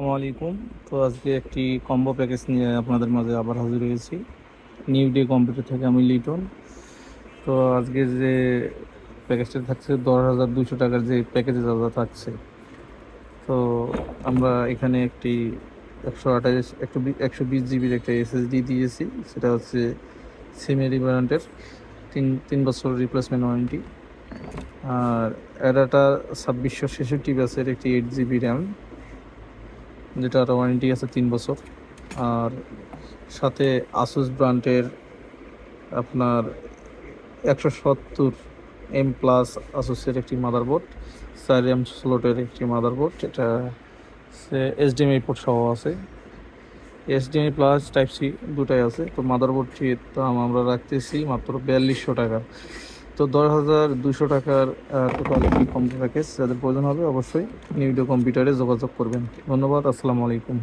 আসসালামু আলাইকুম। তো আজকে একটি কম্বো প্যাকেজ নিয়ে আপনাদের মাঝে আবার হাজির হয়েছি। নিউ ডে কম্পিউটার থেকে আমি লিটন। তো আজকে যে প্যাকেজটা থাকছে 10,200 টাকার যে প্যাকেজে যা যা থাকছে, তো আমরা এখানে একটি 120 জিবির একটা এসএসডি দিয়েছি। সেটা হচ্ছে সিমেরি ব্র্যান্ডের, তিন বছর রিপ্লেসমেন্ট ওয়ারেন্টি। আর অ্যাডাটা 2666 ব্যাচের একটি 8 জিবি র্যাম, যেটার ওয়ারেন্টি আছে 3 বছর। আর সাথে আসুস ব্র্যান্ডের আপনার 170M+ আসুসের একটি মাদারবোর্ড, 4 RAM স্লটের একটি মাদারবোর্ড। এটা HDMI পোর্ট সহ আছে, HDMI প্লাস টাইপ সি দুটাই আছে। তো মাদারবোর্ডটির দাম আমরা রাখতেছি মাত্র 4200 টাকা। তো 10,200 টাকার টোটাল কম্বো প্যাকেজ। যাদের প্রয়োজন হবে অবশ্যই নিউডো কম্পিউটারে যোগাযোগ করবেন। ধন্যবাদ। আসসালামু আলাইকুম।